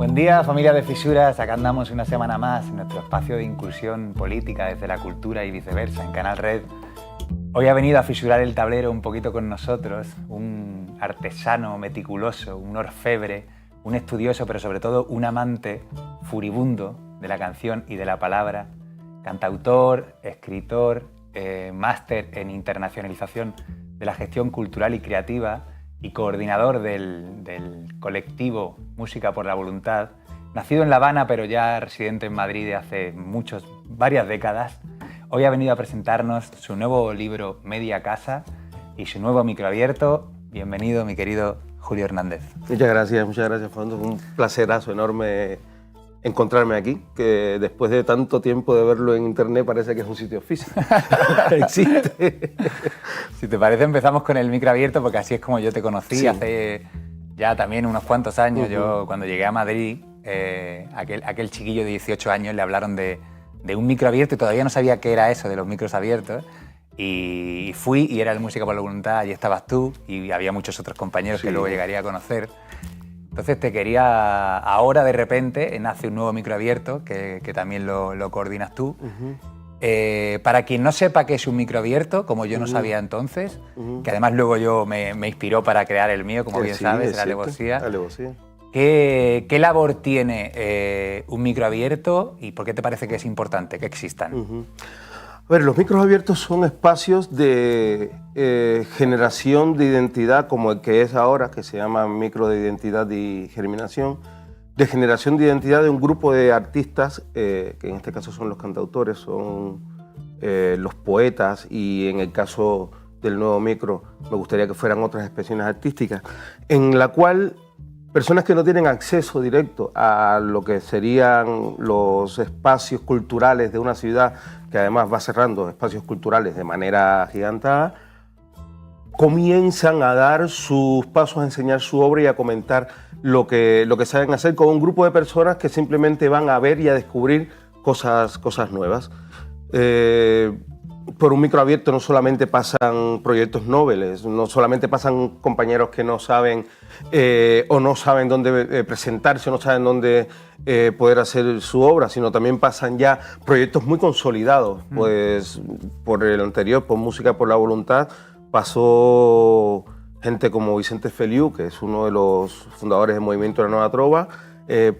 Buen día, familia de Fisuras. Acá andamos una semana más en nuestro espacio de incursión política desde la cultura y viceversa en Canal Red. Hoy ha venido a fisurar el tablero un poquito con nosotros un artesano meticuloso, un orfebre, un estudioso, pero sobre todo un amante furibundo de la canción y de la palabra, cantautor, escritor, máster en internacionalización de la gestión cultural y creativa y coordinador del colectivo Música por la Voluntad, nacido en La Habana pero ya residente en Madrid de hace varias décadas. Hoy ha venido a presentarnos su nuevo libro Media Casa y su nuevo microabierto. Bienvenido, mi querido Julio Hernández. Muchas gracias, Fernando. Un placerazo enorme encontrarme aquí, que después de tanto tiempo de verlo en internet parece que es un sitio físico. Existe. Si te parece, empezamos con el microabierto, porque así es como yo te conocí, sí. Hace ya también unos cuantos años. Yo cuando llegué a Madrid, aquel chiquillo de 18 años le hablaron de un microabierto y todavía no sabía qué era eso de los micros abiertos. Y fui y era el Música por la Voluntad, allí estabas tú y había muchos otros compañeros que luego llegaría a conocer. Entonces te quería, ahora de repente nace un nuevo microabierto que también lo coordinas tú. Para quien no sepa qué es un microabierto, como yo no sabía entonces, que además luego me inspiró para crear el mío, como bien sabes, la alevosía. ¿Qué labor tiene un microabierto y por qué te parece que es importante que existan? A ver, los micros abiertos son espacios de generación de identidad, como el que es ahora, que se llama micro de identidad y germinación, de generación de identidad de un grupo de artistas, que en este caso son los cantautores, son los poetas, y en el caso del nuevo micro me gustaría que fueran otras expresiones artísticas, en la cual personas que no tienen acceso directo a lo que serían los espacios culturales de una ciudad, que además va cerrando espacios culturales de manera agigantada, comienzan a dar sus pasos, a enseñar su obra y a comentar lo que saben hacer con un grupo de personas que simplemente van a ver y a descubrir cosas nuevas. Por un microabierto no solamente pasan proyectos nobles, no solamente pasan compañeros que no saben o no saben dónde presentarse, no saben dónde poder hacer su obra, sino también pasan ya proyectos muy consolidados. Pues por el anterior, por Música por la Voluntad, pasó gente como Vicente Feliu, que es uno de los fundadores del movimiento de la Nueva Trova,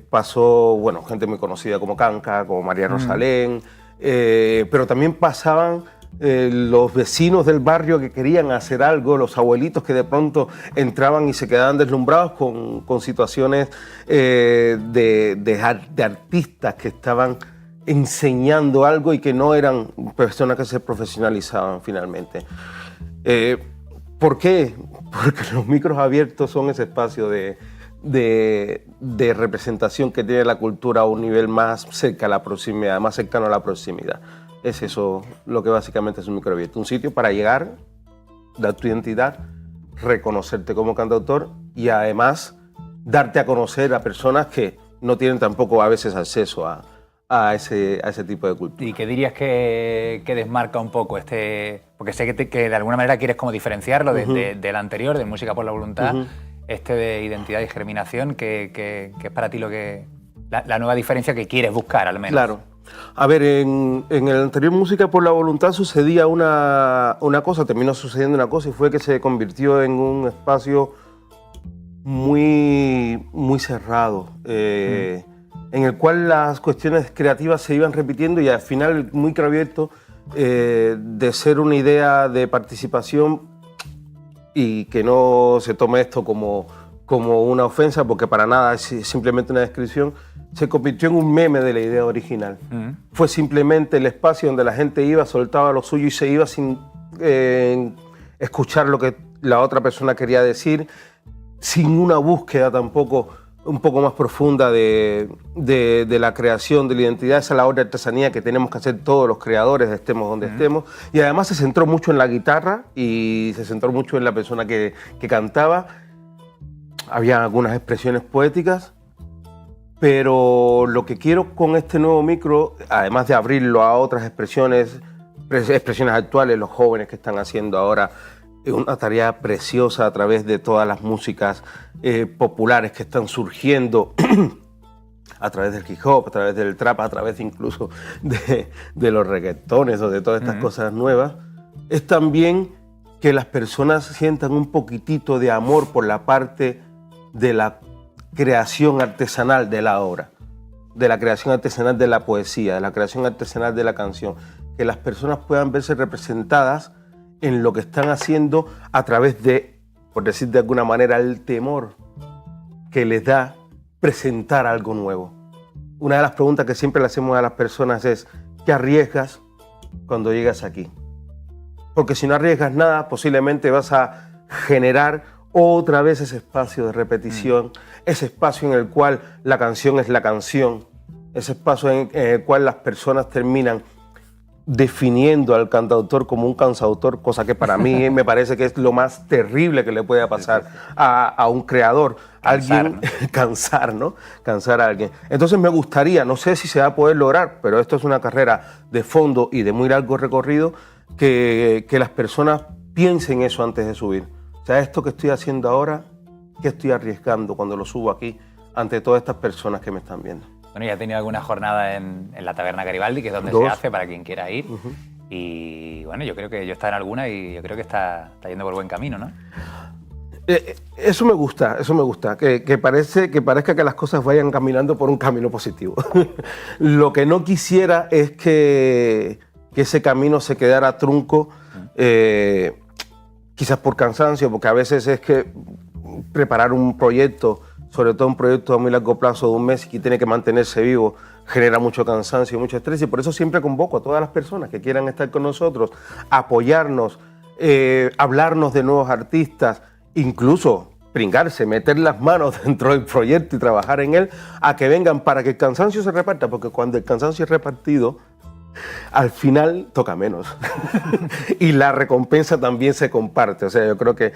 pasó gente muy conocida como Canca, como María Rosalén, pero también pasaban los vecinos del barrio que querían hacer algo, los abuelitos que de pronto entraban y se quedaban deslumbrados con situaciones de artistas que estaban enseñando algo y que no eran personas que se profesionalizaban finalmente. ¿Por qué? Porque los micros abiertos son ese espacio de representación que tiene la cultura a un nivel más cerca a la proximidad, más cercano a la proximidad. Es eso lo que básicamente es un microabierto, un sitio para llegar, dar tu identidad, reconocerte como cantautor y además darte a conocer a personas que no tienen tampoco a veces acceso a ese tipo de cultura. ¿Y qué dirías que desmarca un poco porque sé que de alguna manera quieres como diferenciarlo del anterior, de Música por la Voluntad, de identidad y germinación, que es para ti la nueva diferencia que quieres buscar al menos? Claro. A ver, en el anterior Música por la Voluntad sucedía una cosa, terminó sucediendo una cosa, y fue que se convirtió en un espacio muy cerrado, en el cual las cuestiones creativas se iban repitiendo y al final el microabierto, de ser una idea de participación, y que no se tome esto como una ofensa, porque para nada es simplemente una descripción, se convirtió en un meme de la idea original. Fue simplemente el espacio donde la gente iba, soltaba lo suyo y se iba sin escuchar lo que la otra persona quería decir, sin una búsqueda tampoco un poco más profunda de la creación, de la identidad. Esa labor de artesanía que tenemos que hacer todos los creadores, estemos donde estemos. Y además se centró mucho en la guitarra y se centró mucho en la persona que cantaba. Había algunas expresiones poéticas, pero lo que quiero con este nuevo micro, además de abrirlo a otras expresiones actuales, los jóvenes que están haciendo ahora una tarea preciosa a través de todas las músicas populares que están surgiendo a través del hip hop, a través del trap, a través incluso de los reggaetones o de todas estas cosas nuevas, es también que las personas sientan un poquitito de amor por la parte de la creación artesanal de la obra, de la creación artesanal de la poesía, de la creación artesanal de la canción, que las personas puedan verse representadas en lo que están haciendo a través de, por decir de alguna manera, el temor que les da presentar algo nuevo. Una de las preguntas que siempre le hacemos a las personas es: ¿qué arriesgas cuando llegas aquí? Porque si no arriesgas nada, posiblemente vas a generar otra vez ese espacio de repetición, ese espacio en el cual la canción es la canción, ese espacio en el cual las personas terminan definiendo al cantautor como un cansautor, cosa que para mí me parece que es lo más terrible que le puede pasar a un creador. Alguien cansar, ¿no? Cansar a alguien. Entonces me gustaría, no sé si se va a poder lograr, pero esto es una carrera de fondo y de muy largo recorrido, que las personas piensen eso antes de subir. O sea, esto que estoy haciendo ahora, ¿qué estoy arriesgando cuando lo subo aquí ante todas estas personas que me están viendo? Bueno, ya he tenido alguna jornada en la Taberna Garibaldi, que es donde se hace para quien quiera ir. Y bueno, yo creo que yo he estado en alguna y yo creo que está yendo por buen camino, ¿no? Eso me gusta, que parezca que las cosas vayan caminando por un camino positivo. Lo que no quisiera es que ese camino se quedara trunco, quizás por cansancio, porque a veces es que preparar un proyecto, sobre todo un proyecto a muy largo plazo de un mes que tiene que mantenerse vivo, genera mucho cansancio y mucho estrés, y por eso siempre convoco a todas las personas que quieran estar con nosotros, apoyarnos, hablarnos de nuevos artistas, incluso pringarse, meter las manos dentro del proyecto y trabajar en él, a que vengan para que el cansancio se reparta, porque cuando el cansancio es repartido, al final toca menos y la recompensa también se comparte. O sea, yo creo que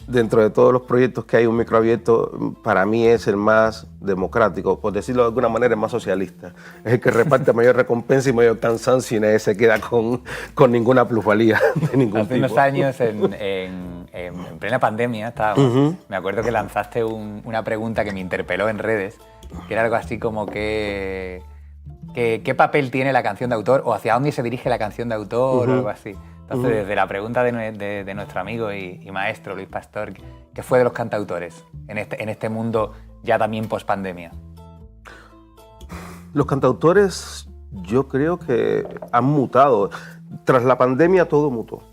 dentro de todos los proyectos que hay, un microabierto para mí es el más democrático, por decirlo de alguna manera, el más socialista. Es el que reparte mayor recompensa y mayor cansancio y nadie se queda con ninguna plusvalía de ningún tipo. Hace unos años, en plena pandemia, estábamos, me acuerdo que lanzaste una pregunta que me interpeló en redes, que era algo así como que ¿qué papel tiene la canción de autor o hacia dónde se dirige la canción de autor o algo así? Entonces, desde la pregunta de nuestro amigo y maestro Luis Pastor, ¿qué fue de los cantautores en este mundo ya también post-pandemia? Los cantautores yo creo que han mutado. Tras la pandemia todo mutó.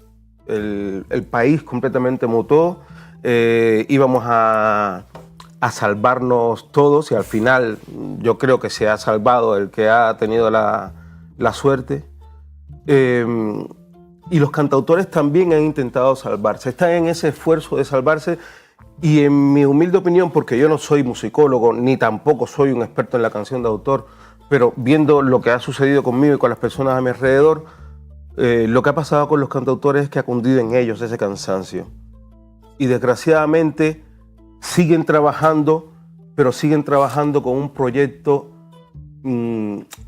El país completamente mutó. Íbamos a salvarnos todos y al final yo creo que se ha salvado el que ha tenido la suerte. Y los cantautores también han intentado salvarse, están en ese esfuerzo de salvarse y en mi humilde opinión, porque yo no soy musicólogo ni tampoco soy un experto en la canción de autor, pero viendo lo que ha sucedido conmigo y con las personas a mi alrededor, lo que ha pasado con los cantautores es que ha cundido en ellos ese cansancio. Y desgraciadamente siguen trabajando, pero siguen trabajando con un proyecto,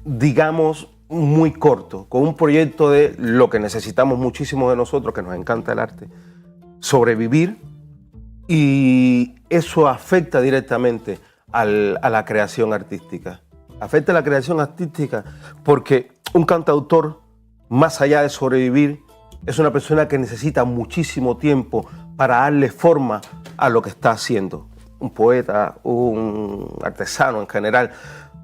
digamos, muy corto, con un proyecto de lo que necesitamos muchísimo de nosotros, que nos encanta el arte, sobrevivir, y eso afecta directamente a la creación artística. Afecta a la creación artística porque un cantautor, más allá de sobrevivir, es una persona que necesita muchísimo tiempo para darle forma a lo que está haciendo. Un poeta, un artesano en general,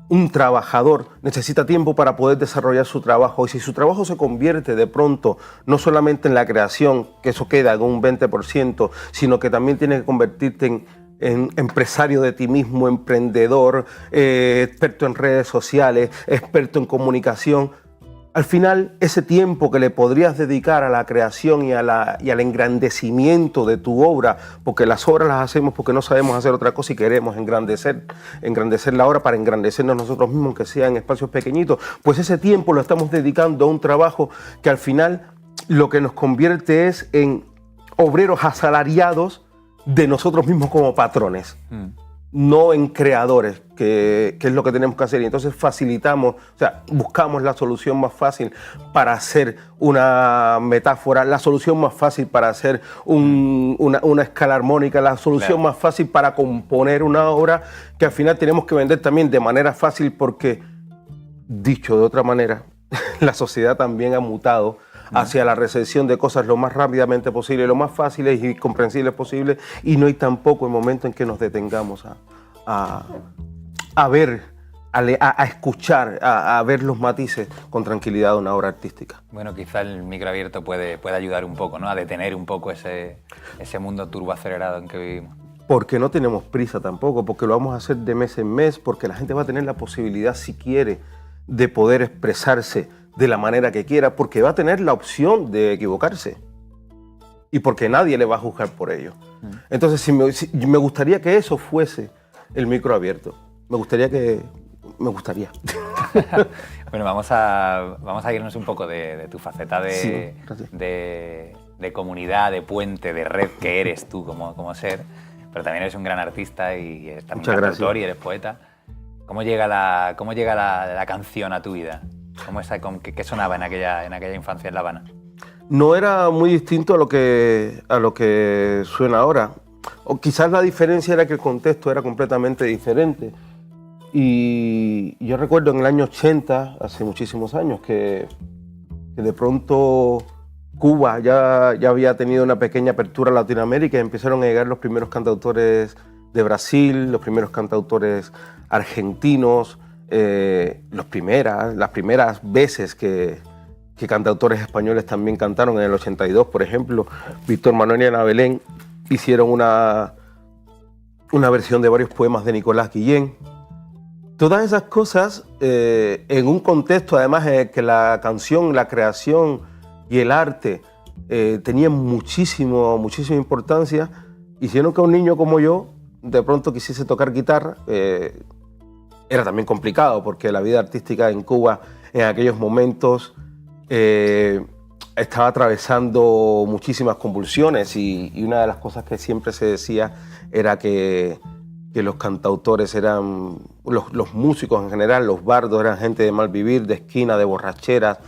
un trabajador necesita tiempo para poder desarrollar su trabajo, y si su trabajo se convierte de pronto no solamente en la creación, que eso queda en un 20%, sino que también tiene que convertirte en empresario de ti mismo, emprendedor, experto en redes sociales, experto en comunicación. Al final, ese tiempo que le podrías dedicar a la creación y al engrandecimiento de tu obra, porque las obras las hacemos porque no sabemos hacer otra cosa y queremos engrandecer la obra para engrandecernos nosotros mismos, aunque sea en espacios pequeñitos, pues ese tiempo lo estamos dedicando a un trabajo que al final lo que nos convierte es en obreros asalariados de nosotros mismos como patrones. no en creadores, que es lo que tenemos que hacer. Y entonces facilitamos, o sea, buscamos la solución más fácil para hacer una metáfora, la solución más fácil para hacer una escala armónica, la solución más fácil para componer una obra que al final tenemos que vender también de manera fácil porque, dicho de otra manera, la sociedad también ha mutado hacia la recepción de cosas lo más rápidamente posible, lo más fáciles y comprensibles posible, y no hay tampoco el momento en que nos detengamos a ver, a escuchar, a ver los matices con tranquilidad de una obra artística. Bueno, quizá el micro abierto puede ayudar un poco, ¿no? A detener un poco ese mundo turboacelerado en que vivimos. Porque no tenemos prisa tampoco, porque lo vamos a hacer de mes en mes, porque la gente va a tener la posibilidad, si quiere, de poder expresarse de la manera que quiera, porque va a tener la opción de equivocarse y porque nadie le va a juzgar por ello. Entonces, me gustaría que eso fuese el micro abierto. Me gustaría. Bueno, vamos a irnos un poco de tu faceta de comunidad, de puente, de red que eres tú como ser, pero también eres un gran artista y eres también cantautor y eres poeta. ¿Cómo llega la canción a tu vida? ¿Qué sonaba en aquella infancia en La Habana? No era muy distinto a lo que suena ahora. O quizás la diferencia era que el contexto era completamente diferente. Y yo recuerdo en el año 80, hace muchísimos años, que de pronto Cuba ya había tenido una pequeña apertura a Latinoamérica y empezaron a llegar los primeros cantautores de Brasil, los primeros cantautores argentinos, las primeras veces que cantautores españoles también cantaron. En el 82, por ejemplo, Víctor Manuel y Ana Belén hicieron una versión de varios poemas de Nicolás Guillén. Todas esas cosas, en un contexto además en el que la canción, la creación y el arte tenían muchísima importancia, hicieron que un niño como yo de pronto quisiese tocar guitarra. Era también complicado porque la vida artística en Cuba en aquellos momentos estaba atravesando muchísimas convulsiones y una de las cosas que siempre se decía era que los cantautores eran, los músicos en general, los bardos eran gente de mal vivir, de esquina, de borracheras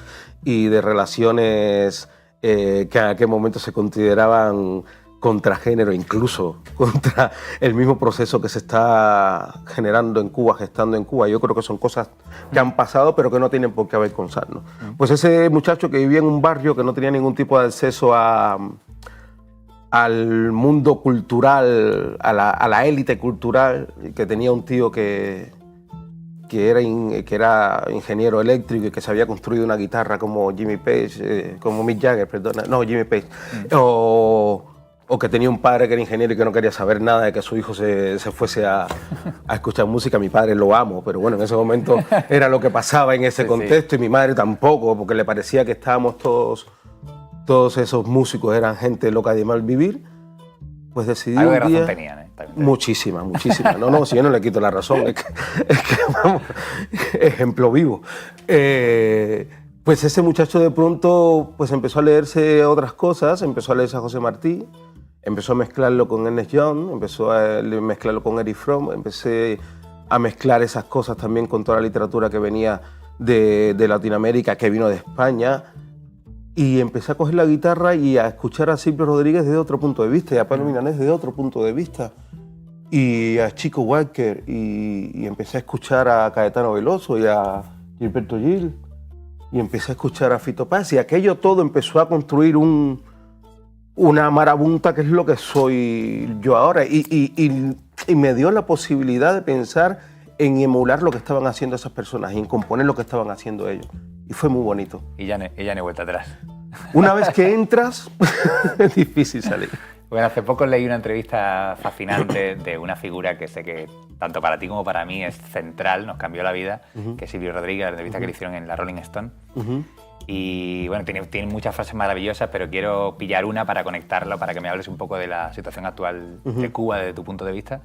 y de relaciones que en aquel momento se consideraban contragénero, incluso contra el mismo proceso que se está generando en Cuba, gestando en Cuba. Yo creo que son cosas que han pasado, pero que no tienen por qué avergonzarnos. Pues ese muchacho que vivía en un barrio que no tenía ningún tipo de acceso al mundo cultural, a la élite cultural, que tenía un tío que era ingeniero eléctrico y que se había construido una guitarra como Jimmy Page, como Mick Jagger, perdona, no, Jimmy Page, o que tenía un padre que era ingeniero y que no quería saber nada de que su hijo se fuese a escuchar música. Mi padre lo amo, pero bueno, en ese momento era lo que pasaba en ese contexto, y mi madre tampoco, porque le parecía que estábamos todos esos músicos eran gente loca de mal vivir. Pues decidí algo un de razón día, tenían, ¿eh? Muchísima. No, si yo no le quito la razón, es que vamos, ejemplo vivo. Pues ese muchacho de pronto pues empezó a leerse otras cosas, empezó a leerse a José Martí, empezó a mezclarlo con Ernest Young, empezó a mezclarlo con Eric Fromm, empecé a mezclar esas cosas también con toda la literatura que venía de Latinoamérica, que vino de España, y empecé a coger la guitarra y a escuchar a Silvio Rodríguez desde otro punto de vista, y a Pablo Milanés desde otro punto de vista, y a Chico Walker, y empecé a escuchar a Caetano Veloso y a Gilberto Gil, y empecé a escuchar a Fito Páez, y aquello todo empezó a construir una marabunta que es lo que soy yo ahora, y me dio la posibilidad de pensar en emular lo que estaban haciendo esas personas y en componer lo que estaban haciendo ellos. Y fue muy bonito. Y ya no hay vuelta atrás. Una vez que entras, es difícil salir. Bueno, hace poco leí una entrevista fascinante de una figura que sé que tanto para ti como para mí es central, nos cambió la vida, que es Silvio Rodríguez, la entrevista que le hicieron en la Rolling Stone. Y bueno, tiene muchas frases maravillosas, pero quiero pillar una para conectarlo, para que me hables un poco de la situación actual de Cuba desde tu punto de vista.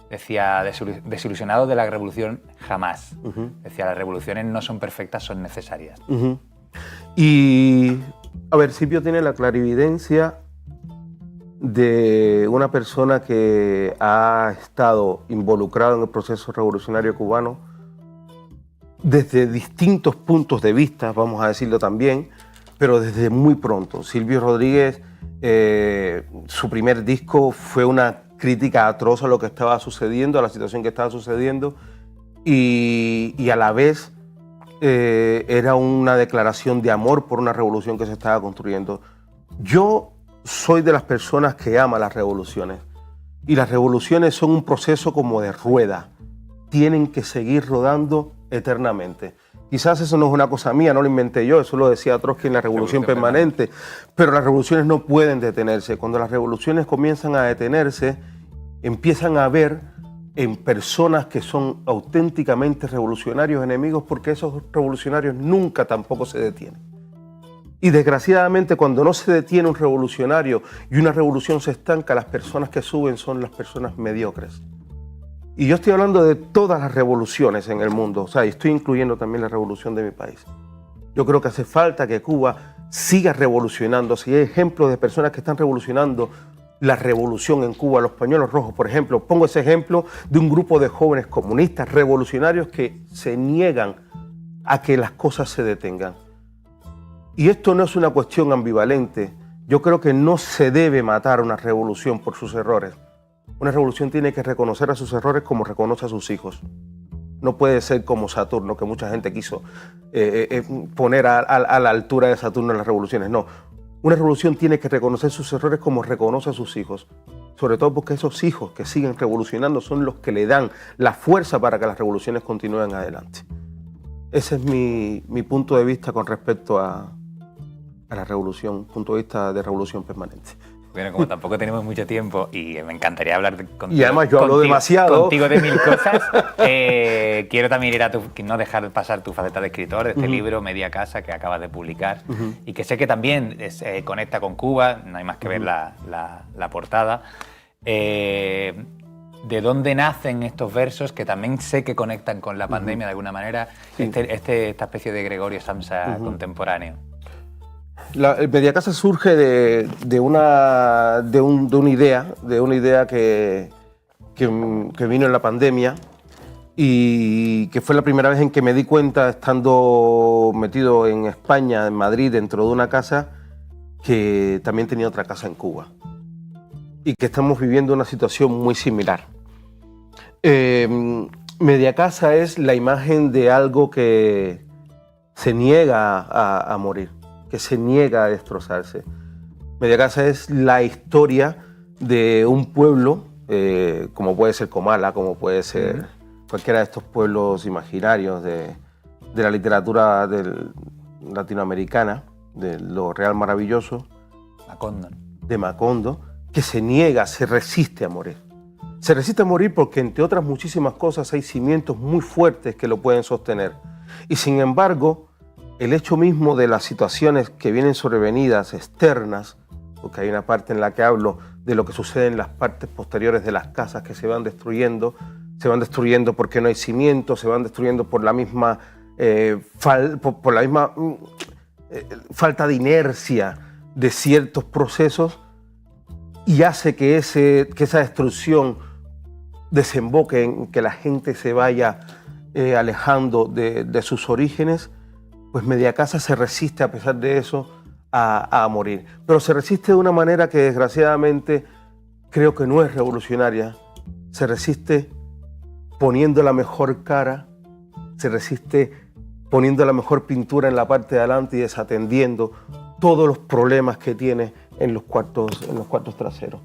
Decía, desilusionado de la revolución jamás. Decía, las revoluciones no son perfectas, son necesarias. Y, a ver, Silvio tiene la clarividencia de una persona que ha estado involucrada en el proceso revolucionario cubano desde distintos puntos de vista, vamos a decirlo también, pero desde muy pronto. Silvio Rodríguez, su primer disco fue una crítica atroz a lo que estaba sucediendo, a la situación que estaba sucediendo, y a la vez era una declaración de amor por una revolución que se estaba construyendo. Yo soy de las personas que ama las revoluciones, y las revoluciones son un proceso como de rueda, tienen que seguir rodando eternamente. Quizás eso no es una cosa mía, no lo inventé yo, eso lo decía Trotsky en la Revolución Permanente, pero las revoluciones no pueden detenerse. Cuando las revoluciones comienzan a detenerse, empiezan a ver en personas que son auténticamente revolucionarios enemigos, porque esos revolucionarios nunca tampoco se detienen. Y desgraciadamente, cuando no se detiene un revolucionario y una revolución se estanca, las personas que suben son las personas mediocres. Y yo estoy hablando de todas las revoluciones en el mundo, o sea, y estoy incluyendo también la revolución de mi país. Yo creo que hace falta que Cuba siga revolucionando. Si hay ejemplos de personas que están revolucionando la revolución en Cuba, los pañuelos rojos, por ejemplo, pongo ese ejemplo de un grupo de jóvenes comunistas revolucionarios que se niegan a que las cosas se detengan. Y esto no es una cuestión ambivalente. Yo creo que no se debe matar una revolución por sus errores. Una revolución tiene que reconocer a sus errores como reconoce a sus hijos. No puede ser como Saturno, que mucha gente quiso poner a la altura de Saturno en las revoluciones. No, una revolución tiene que reconocer sus errores como reconoce a sus hijos. Sobre todo porque esos hijos que siguen revolucionando son los que le dan la fuerza para que las revoluciones continúen adelante. Ese es mi punto de vista con respecto a la revolución, punto de vista de revolución permanente. Bueno, como tampoco tenemos mucho tiempo y me encantaría hablar contigo. Y además yo hablo demasiado. Contigo de mil cosas. Quiero también ir a no dejar pasar tu faceta de escritor, de este libro, Media Casa, que acabas de publicar, y que sé que también conecta con Cuba, no hay más que ver la portada. ¿De dónde nacen estos versos que también sé que conectan con la pandemia de alguna manera? Sí. Esta especie de Gregorio Samsa contemporáneo. El Media Casa surge de una idea que vino en la pandemia y que fue la primera vez en que me di cuenta, estando metido en España, en Madrid, dentro de una casa, que también tenía otra casa en Cuba y que estamos viviendo una situación muy similar. Media Casa es la imagen de algo que se niega a morir, que se niega a destrozarse. Media Casa es la historia de un pueblo, como puede ser Comala, como puede ser cualquiera de estos pueblos imaginarios de la literatura latinoamericana, de lo real maravilloso, Macondo. De Macondo, que se niega, se resiste a morir. Se resiste a morir porque, entre otras muchísimas cosas, hay cimientos muy fuertes que lo pueden sostener. Y sin embargo, el hecho mismo de las situaciones que vienen sobrevenidas externas, porque hay una parte en la que hablo de lo que sucede en las partes posteriores de las casas que se van destruyendo porque no hay cimientos, se van destruyendo por la misma, falta de inercia de ciertos procesos, y hace que esa destrucción desemboque en que la gente se vaya alejando de sus orígenes. Pues Media Casa se resiste, a pesar de eso, a morir. Pero se resiste de una manera que, desgraciadamente, creo que no es revolucionaria. Se resiste poniendo la mejor cara, se resiste poniendo la mejor pintura en la parte de adelante y desatendiendo todos los problemas que tiene en los cuartos traseros.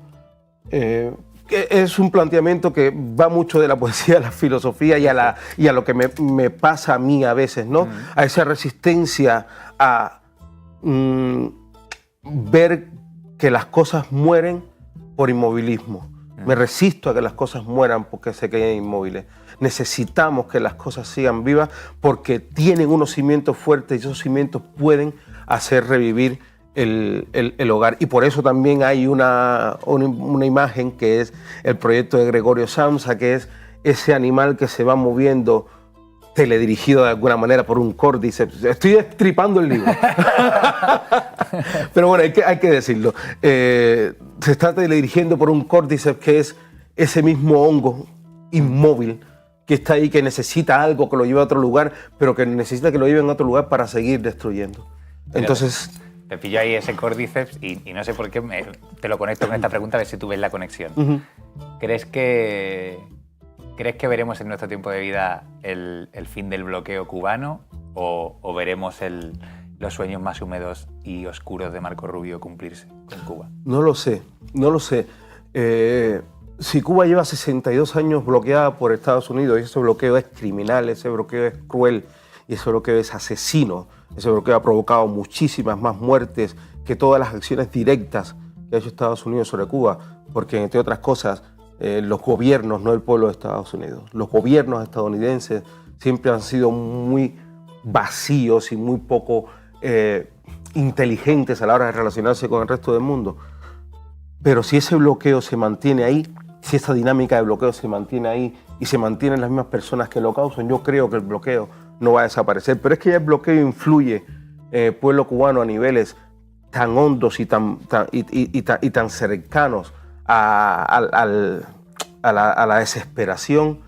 Es un planteamiento que va mucho de la poesía a la filosofía y a lo que me pasa a mí a veces, ¿no? A esa resistencia a ver que las cosas mueren por inmovilismo. Me resisto a que las cosas mueran porque se queden inmóviles. Necesitamos que las cosas sigan vivas porque tienen unos cimientos fuertes y esos cimientos pueden hacer revivir el hogar. Y por eso también hay una imagen que es el proyecto de Gregorio Samsa, que es ese animal que se va moviendo, teledirigido de alguna manera por un córdice. Estoy destripando el libro. Pero bueno, hay que decirlo. se está teledirigiendo por un córdiceps que es ese mismo hongo inmóvil que está ahí, que necesita algo que lo lleve a otro lugar, pero que necesita que lo lleve a otro lugar para seguir destruyendo. Entonces... Te pillo ahí ese córdiceps y no sé por qué te lo conecto con esta pregunta, a ver si tú ves la conexión. ¿Crees que veremos en nuestro tiempo de vida el fin del bloqueo cubano o veremos los sueños más húmedos y oscuros de Marco Rubio cumplirse con Cuba? No lo sé. Si Cuba lleva 62 años bloqueada por Estados Unidos y ese bloqueo es criminal, ese bloqueo es cruel y ese bloqueo es asesino, ese bloqueo ha provocado muchísimas más muertes que todas las acciones directas que ha hecho Estados Unidos sobre Cuba, porque entre otras cosas los gobiernos, no el pueblo de Estados Unidos, los gobiernos estadounidenses siempre han sido muy vacíos y muy poco inteligentes a la hora de relacionarse con el resto del mundo. Pero si ese bloqueo se mantiene ahí, si esa dinámica de bloqueo se mantiene ahí y se mantienen las mismas personas que lo causan, yo creo que el bloqueo no va a desaparecer. Pero es que ya el bloqueo influye en el pueblo cubano a niveles tan hondos y tan cercanos a la desesperación,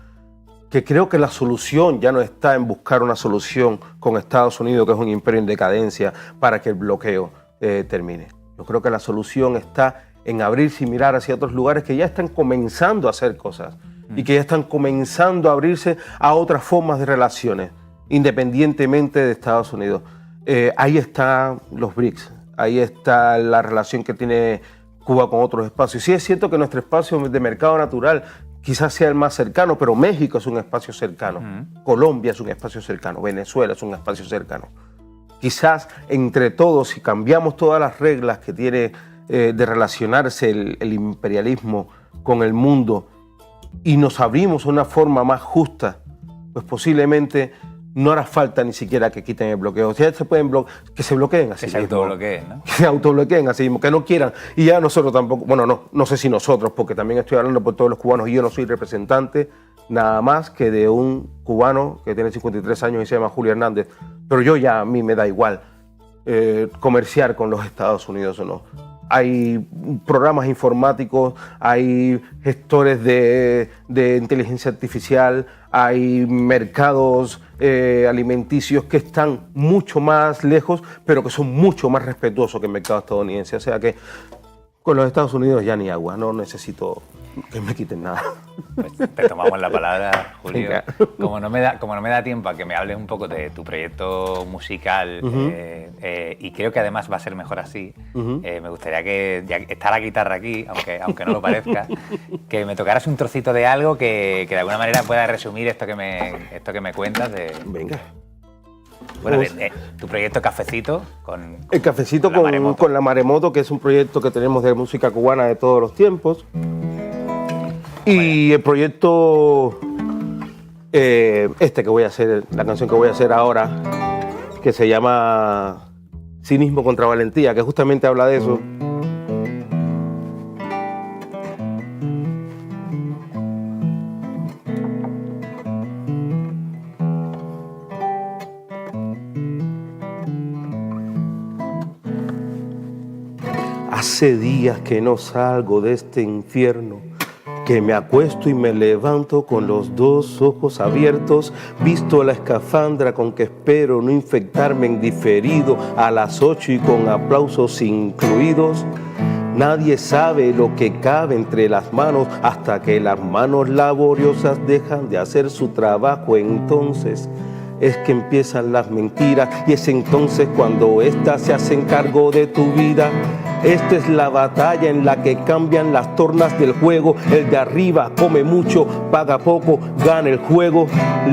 que creo que la solución ya no está en buscar una solución con Estados Unidos, que es un imperio en decadencia, para que el bloqueo termine. Yo creo que la solución está en abrirse y mirar hacia otros lugares que ya están comenzando a hacer cosas y que ya están comenzando a abrirse a otras formas de relaciones, independientemente de Estados Unidos. Ahí están los BRICS, ahí está la relación que tiene Cuba con otros espacios. Sí es cierto que nuestro espacio de mercado natural quizás sea el más cercano, pero México es un espacio cercano, Colombia es un espacio cercano, Venezuela es un espacio cercano. Quizás entre todos, si cambiamos todas las reglas que tiene de relacionarse el imperialismo con el mundo y nos abrimos a una forma más justa, pues posiblemente no hará falta ni siquiera que quiten el bloqueo. Ya se pueden que se bloqueen así mismo. Que se autobloqueen, ¿no? Que se autobloqueen así mismo, que no quieran. Y ya nosotros tampoco, bueno, no sé si nosotros, porque también estoy hablando por todos los cubanos y yo no soy representante nada más que de un cubano que tiene 53 años y se llama Julio Hernández. Pero yo ya, a mí me da igual comerciar con los Estados Unidos o no. Hay programas informáticos, hay gestores de inteligencia artificial, hay mercados alimenticios que están mucho más lejos, pero que son mucho más respetuosos que el mercado estadounidense. O sea que con los Estados Unidos ya ni agua, no necesito que me quiten nada. Pues te tomamos la palabra, Julio. Como no me da tiempo a que me hables un poco de tu proyecto musical, y creo que además va a ser mejor así, me gustaría que está la guitarra aquí, aunque no lo parezca, que me tocaras un trocito de algo que de alguna manera pueda resumir esto que me cuentas de... Venga. Bueno, tu proyecto Cafecito con... El Cafecito con la Maremoto, que es un proyecto que tenemos de música cubana de todos los tiempos. Y el proyecto, que voy a hacer, la canción que voy a hacer ahora, que se llama Cinismo contra Valentía, que justamente habla de eso. Hace días que no salgo de este infierno, que me acuesto y me levanto con los dos ojos abiertos, visto la escafandra con que espero no infectarme en diferido a las 8 y con aplausos incluidos. Nadie sabe lo que cabe entre las manos hasta que las manos laboriosas dejan de hacer su trabajo. Entonces es que empiezan las mentiras y es entonces cuando éstas se hacen cargo de tu vida. Esta es la batalla en la que cambian las tornas del juego. El de arriba come mucho, paga poco, gana el juego.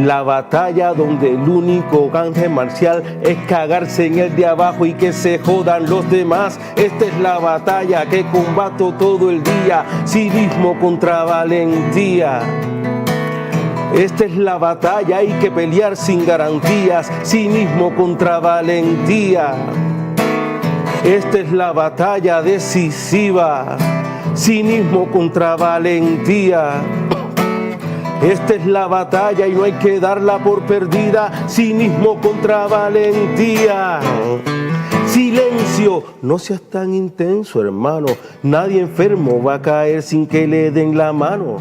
La batalla donde el único ganje marcial es cagarse en el de abajo y que se jodan los demás. Esta es la batalla que combato todo el día. Cinismo contra valentía. Esta es la batalla, hay que pelear sin garantías. Cinismo contra valentía. Esta es la batalla decisiva, cinismo contra valentía. Esta es la batalla y no hay que darla por perdida, cinismo contra valentía. Silencio juicio. No seas tan intenso, hermano. Nadie enfermo va a caer sin que le den la mano.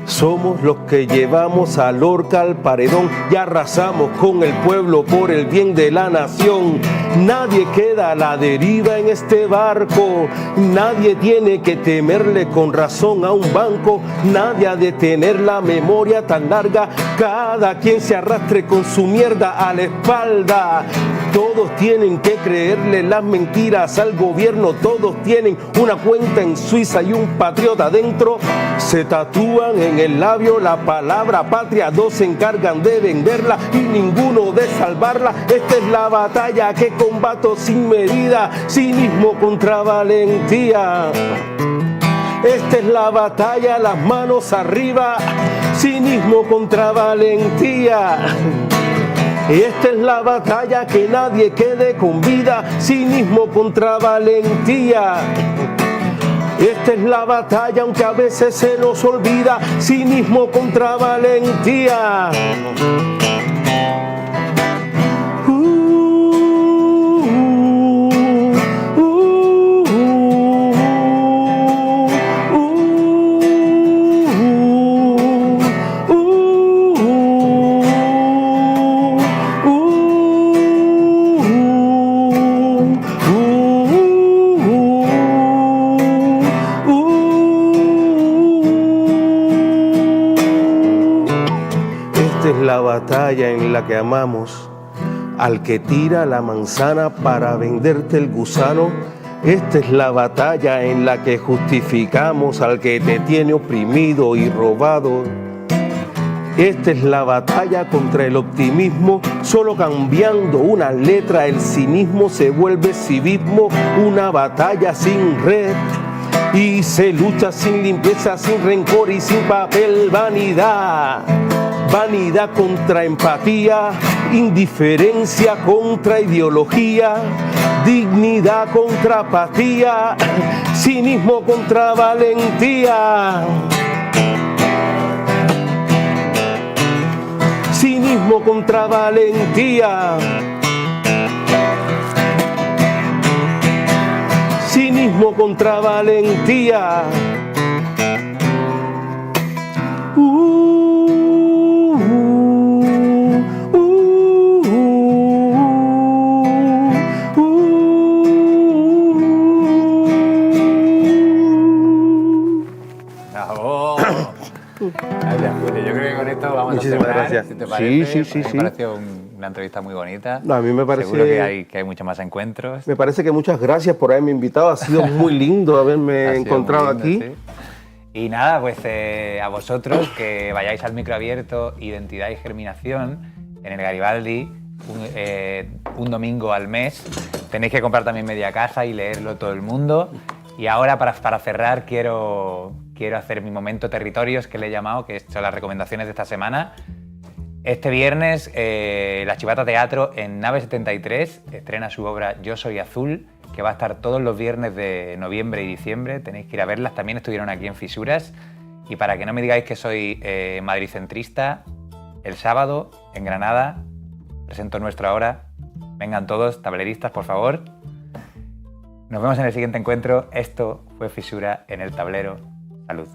Somos los que llevamos a Lorca al paredón y arrasamos con el pueblo por el bien de la nación. Nadie queda a la deriva en este barco. Nadie tiene que temerle con razón a un banco. Nadie ha de tener la memoria tan larga. Cada quien se arrastre con su mierda a la espalda. Todos tienen que creerle las mentiras al gobierno. Todos tienen una cuenta en Suiza y un patriota adentro. Se tatúan en el labio la palabra patria. Dos se encargan de venderla y ninguno de salvarla. Esta es la batalla que combato sin medida. Cinismo contra valentía. Esta es la batalla, las manos arriba. Cinismo contra valentía. Esta es la batalla, que nadie quede con vida. Cinismo contra valentía. Esta es la batalla, aunque a veces se nos olvida. Cinismo contra valentía. La batalla en la que amamos al que tira la manzana para venderte el gusano. Esta es la batalla en la que justificamos al que te tiene oprimido y robado. Esta es la batalla contra el optimismo. Solo cambiando una letra el cinismo se vuelve civismo. Una batalla sin red y se lucha sin limpieza, sin rencor y sin papel. Vanidad. Vanidad contra empatía, indiferencia contra ideología, dignidad contra apatía, cinismo contra valentía. Cinismo contra valentía. Cinismo contra valentía. Yo creo que con esto vamos Muchísimas a cerrar, gracias. si te parece. Sí. Me pareció una entrevista muy bonita. No, a mí me parece... Seguro que hay muchos más encuentros. Me parece que muchas gracias por haberme invitado. Ha sido muy lindo haberme encontrado lindo, aquí. Sí. Y nada, pues a vosotros que vayáis al micro abierto Identidad y Germinación en el Garibaldi un domingo al mes. Tenéis que comprar también media caja y leerlo todo el mundo. Y ahora para cerrar quiero hacer mi momento territorios, que le he llamado, que son las recomendaciones de esta semana. Este viernes la Chivata Teatro en Nave 73 estrena su obra Yo soy azul, que va a estar todos los viernes de noviembre y diciembre. Tenéis que ir a verlas, también estuvieron aquí en Fisuras. Y para que no me digáis que soy madricentrista, el sábado en Granada presento nuestra obra. Vengan todos, tableristas, por favor. Nos vemos en el siguiente encuentro. Esto fue Fisura en el Tablero. Salud.